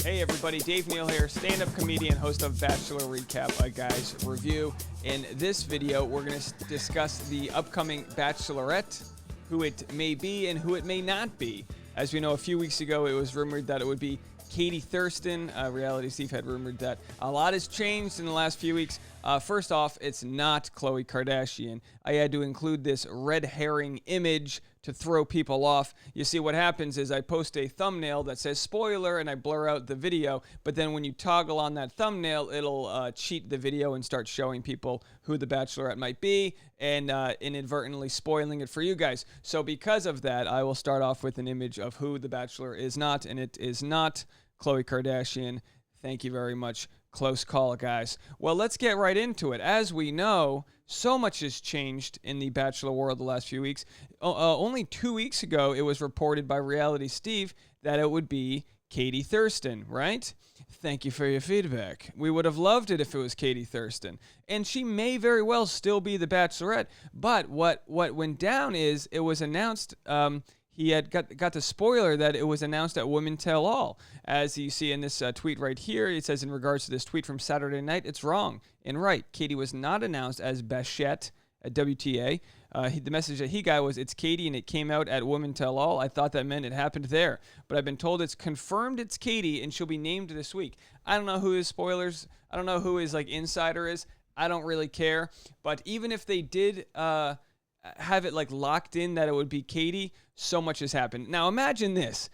Hey everybody, Dave Neal here, stand-up comedian, host of Bachelor Recap, a guy's review. In this video, we're going to discuss the upcoming Bachelorette, who it may be and who it may not be. As we know, a few weeks ago, it was rumored that it would be Katie Thurston. Reality Steve had rumored that. A lot has changed in the last few weeks. First off, it's not Khloe Kardashian. I had to include this red herring image to throw people off. You see, what happens is I post a thumbnail that says spoiler and I blur out the video, but then when you toggle on that thumbnail, it'll cheat the video and start showing people who the Bachelorette might be and inadvertently spoiling it for you guys. So because of that, I will start off with an image of who the Bachelor is not, and it is not Khloe Kardashian. Thank you very much. Close call, guys. Well, let's get right into it. As we know, so much has changed in the Bachelor world the last few weeks. Only 2 weeks ago, it was reported by Reality Steve that it would be Katie Thurston, right? Thank you for your feedback. We would have loved it if it was Katie Thurston. And she may very well still be the Bachelorette. But what went down is it was announced... he had got the spoiler that it was announced at Women Tell All. As you see in this tweet right here, it says in regards to this tweet from Saturday night, it's wrong and right. Katie was not announced as Bachelorette at WTA. The message that he got was, it's Katie, and it came out at Women Tell All. I thought that meant it happened there. But I've been told it's confirmed it's Katie, and she'll be named this week. I don't know who his spoilers, I don't know who his insider is. I don't really care. But even if they did... have it locked in that it would be Katie, so much has happened. Now imagine this,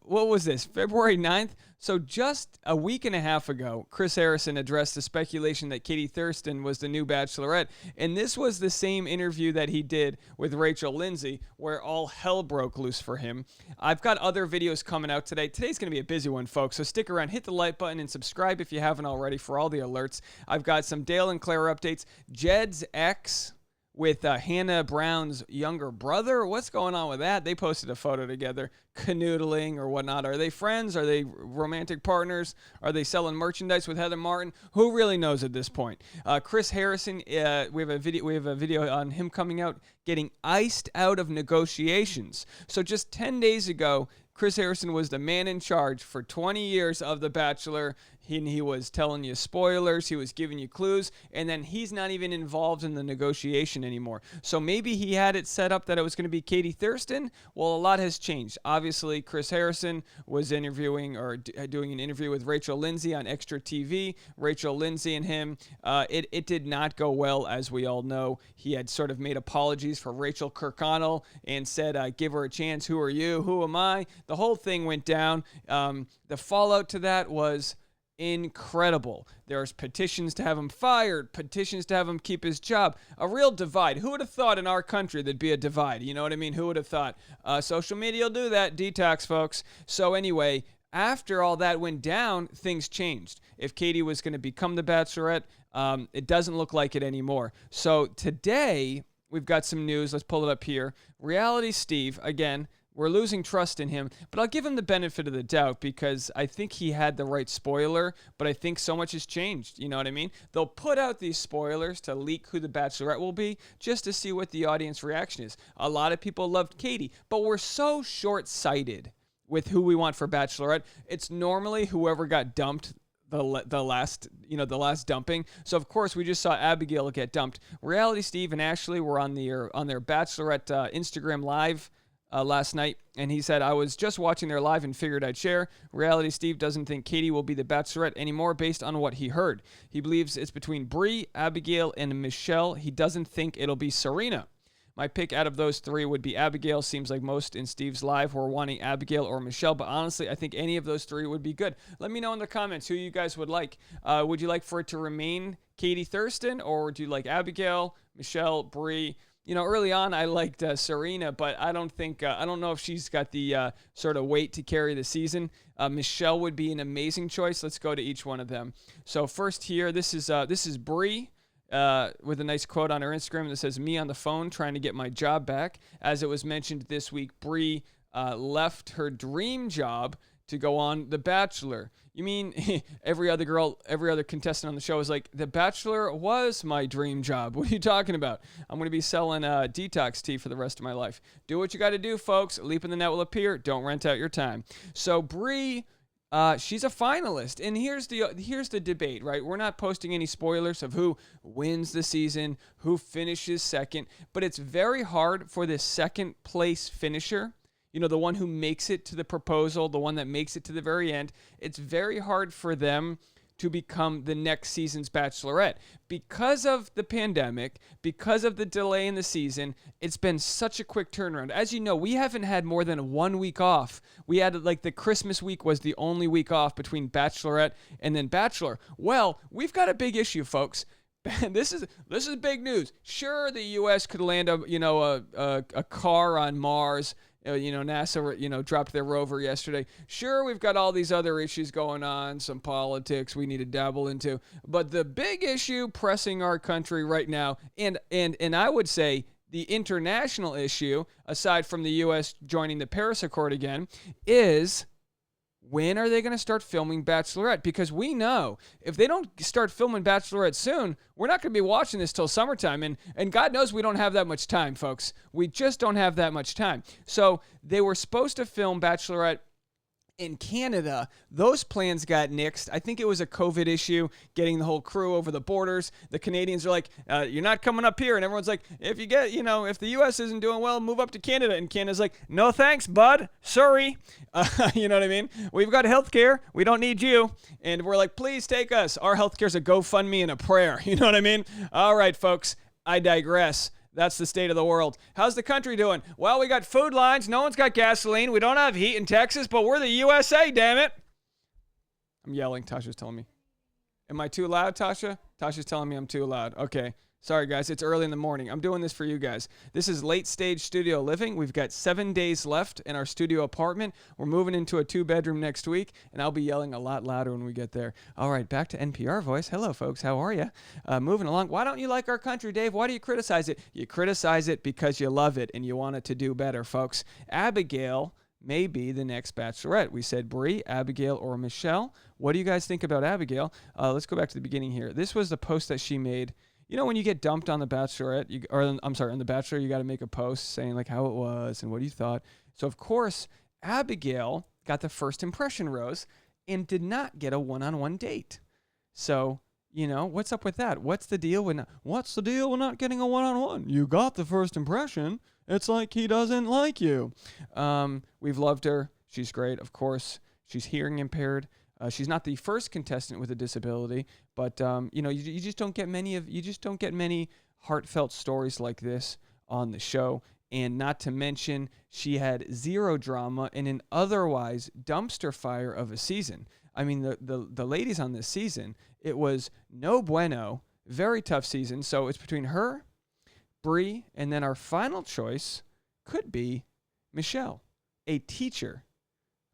what was this, February 9th? So just a week and a half ago, Chris Harrison addressed the speculation that Katie Thurston was the new Bachelorette, and this was the same interview that he did with Rachel Lindsay, where all hell broke loose for him. I've got other videos coming out today. Today's going to be a busy one, folks, so stick around, hit the like button, and subscribe if you haven't already for all the alerts. I've got some Dale and Claire updates, Jed's ex with Hannah Brown's younger brother. What's going on with that? They posted a photo together, canoodling or whatnot. Are they friends? Are they romantic partners? Are they selling merchandise with Heather Martin? Who really knows at this point? Chris Harrison, we have a video on him coming out, getting iced out of negotiations. So just 10 days ago, Chris Harrison was the man in charge for 20 years of The Bachelor. He was telling you spoilers, he was giving you clues, and then he's not even involved in the negotiation anymore. So maybe he had it set up that it was going to be Katie Thurston. Well, a lot has changed. Obviously, Chris Harrison was interviewing or doing an interview with Rachel Lindsay on Extra TV. Rachel Lindsay and him, it did not go well, as we all know. He had sort of made apologies for Rachel Kirkconnell and said, give her a chance. Who are you? Who am I? The whole thing went down. The fallout to that was incredible. There's petitions to have him fired, petitions to have him keep his job. A real divide. Who would have thought in our country there'd be a divide? You know what I mean? Who would have thought? Social media will do that. Detox, folks. So anyway, after all that went down, things changed. If Katie was going to become the Bachelorette, it doesn't look like it anymore. So today, we've got some news. Let's pull it up here. Reality Steve, again, we're losing trust in him, but I'll give him the benefit of the doubt because I think he had the right spoiler, but I think so much has changed. You know what I mean? They'll put out these spoilers to leak who the Bachelorette will be just to see what the audience reaction is. A lot of people loved Katie, but we're so short-sighted with who we want for Bachelorette. It's normally whoever got dumped the last dumping. So of course we just saw Abigail get dumped. Reality Steve and Ashley were on their Bachelorette Instagram live last night, and he said, I was just watching their live and figured I'd share. Reality Steve doesn't think Katie will be the Bachelorette anymore based on what he heard. He believes it's between Brie, Abigail, and Michelle. He doesn't think it'll be Serena. My pick out of those three would be Abigail. Seems like most in Steve's live were wanting Abigail or Michelle, but honestly, I think any of those three would be good. Let me know in the comments who you guys would like. Would you like for it to remain Katie Thurston, or would you like Abigail, Michelle, Brie? You know, early on, I liked Serena, but I don't know if she's got the sort of weight to carry the season. Michelle would be an amazing choice. Let's go to each one of them. So first here, this is Brie with a nice quote on her Instagram that says, me on the phone trying to get my job back. As it was mentioned this week, Brie left her dream job to go on The Bachelor. You mean every other contestant on the show is like, The Bachelor was my dream job. What are you talking about? I'm going to be selling detox tea for the rest of my life. Do what you got to do, folks. A leap in the net will appear. Don't rent out your time. So Brie She's a finalist, and here's the debate, right? We're not posting any spoilers of who wins the season, who finishes second, but it's very hard for the second place finisher, the one who makes it to the proposal, the one that makes it to the very end. It's very hard for them to become the next season's Bachelorette. Because of the pandemic, because of the delay in the season, it's been such a quick turnaround. As you know, we haven't had more than 1 week off. We had the Christmas week was the only week off between Bachelorette and then Bachelor. Well, we've got a big issue, folks. This is big news. Sure, the U.S. could land a car on Mars. NASA, dropped their rover yesterday. Sure, we've got all these other issues going on, some politics we need to dabble into. But the big issue pressing our country right now, and I would say the international issue, aside from the U.S. joining the Paris Accord again, is when are they going to start filming Bachelorette? Because we know if they don't start filming Bachelorette soon, we're not going to be watching this till summertime. And God knows we don't have that much time, folks. We just don't have that much time. So they were supposed to film Bachelorette in Canada. Those plans got nixed. I think it was a COVID issue, getting the whole crew over the borders. The Canadians are like, you're not coming up here. And everyone's like, if the U.S. isn't doing well, move up to Canada. And Canada's like, no thanks, bud. Sorry. You know what I mean? We've got healthcare. We don't need you. And we're like, please take us. Our healthcare's a GoFundMe and a prayer. You know what I mean? All right, folks. I digress. That's the state of the world. How's the country doing? Well, we got food lines. No one's got gasoline. We don't have heat in Texas, but we're the USA, damn it. I'm yelling. Tasha's telling me. Am I too loud, Tasha? Tasha's telling me I'm too loud. Okay. Sorry, guys. It's early in the morning. I'm doing this for you guys. This is late stage studio living. We've got 7 days left in our studio apartment. We're moving into a 2-bedroom next week, and I'll be yelling a lot louder when we get there. All right, back to NPR voice. Hello, folks. How are you? Moving along. Why don't you like our country, Dave? Why do you criticize it? You criticize it because you love it and you want it to do better, folks. Abigail may be the next Bachelorette. We said Brie, Abigail, or Michelle. What do you guys think about Abigail? Let's go back to the beginning here. This was the post that she made. When you get dumped on the Bachelorette, on the Bachelor, you got to make a post saying like how it was and what you thought. So of course, Abigail got the first impression rose and did not get a one-on-one date. So, what's up with that? What's the deal with not getting a one-on-one? You got the first impression. It's like he doesn't like you. We've loved her. She's great, of course. She's hearing impaired. She's not the first contestant with a disability, but you just don't get many heartfelt stories like this on the show. And not to mention, she had zero drama in an otherwise dumpster fire of a season. I mean, the ladies on this season, it was no bueno, very tough season. So it's between her, Brie, and then our final choice could be Michelle, a teacher.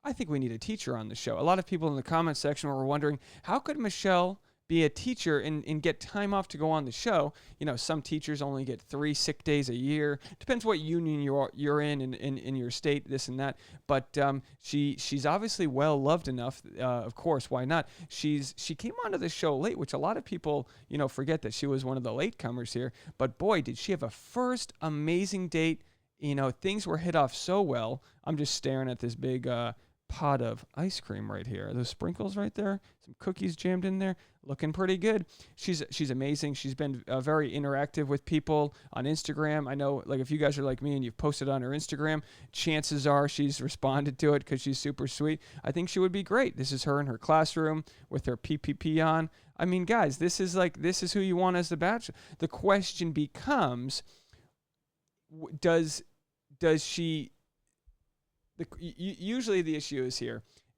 I think we need a teacher on the show. A lot of people in the comment section were wondering, how could Michelle be a teacher and get time off to go on the show? Some teachers only get 3 sick days a year. Depends what union you're in your state, this and that. But she's obviously well loved enough. Of course, why not? She came onto the show late, which a lot of people forget that she was one of the latecomers here. But boy, did she have a first amazing date. Things were hit off so well. I'm just staring at this big pot of ice cream right here. Those sprinkles right there, some cookies jammed in there, looking pretty good. She's amazing. She's been very interactive with people on Instagram. I know, like, if you guys are like me and you've posted on her Instagram, chances are she's responded to it because she's super sweet. I think she would be great. This is her in her classroom with her PPP on. I mean, guys, this is who you want as the Bachelor. The question becomes, does she... Usually the issue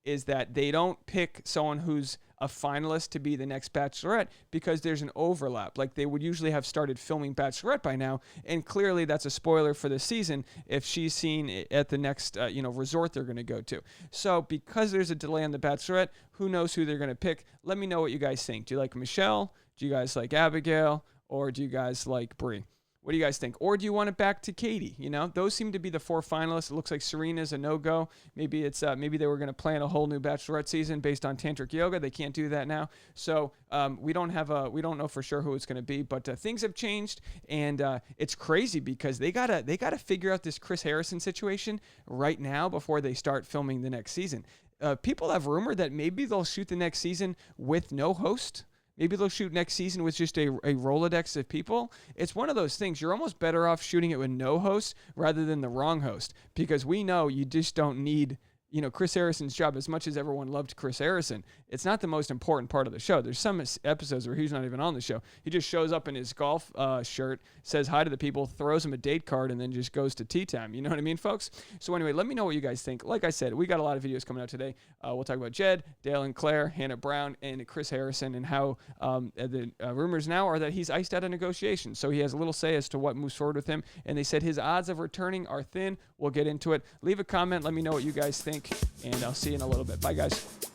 is that they don't pick someone who's a finalist to be the next Bachelorette because there's an overlap. Like, they would usually have started filming Bachelorette by now, and clearly that's a spoiler for the season if she's seen at the next resort they're going to go to. So because there's a delay on the Bachelorette, who knows who they're going to pick? Let me know what you guys think. Do you like Michelle? Do you guys like Abigail? Or do you guys like Brie? What do you guys think? Or do you want it back to Katie? Those seem to be the 4 finalists. It looks like Serena's a no-go. Maybe maybe they were going to plan a whole new Bachelorette season based on tantric yoga. They can't do that now. So we don't know for sure who it's going to be. But things have changed, and it's crazy because they gotta figure out this Chris Harrison situation right now before they start filming the next season. people have rumored that maybe they'll shoot the next season with no host. Maybe they'll shoot next season with just a Rolodex of people. It's one of those things. You're almost better off shooting it with no host rather than the wrong host, because we know you just don't need, Chris Harrison's job. As much as everyone loved Chris Harrison, it's not the most important part of the show. There's some episodes where he's not even on the show. He just shows up in his golf shirt, says hi to the people, throws them a date card, and then just goes to tea time. You know what I mean, folks? So anyway, let me know what you guys think. Like I said, we got a lot of videos coming out today. We'll talk about Jed, Dale and Claire, Hannah Brown, and Chris Harrison, and how the rumors now are that he's iced out of negotiations. So he has a little say as to what moves forward with him. And they said his odds of returning are thin. We'll get into it. Leave a comment. Let me know what you guys think. And I'll see you in a little bit. Bye, guys.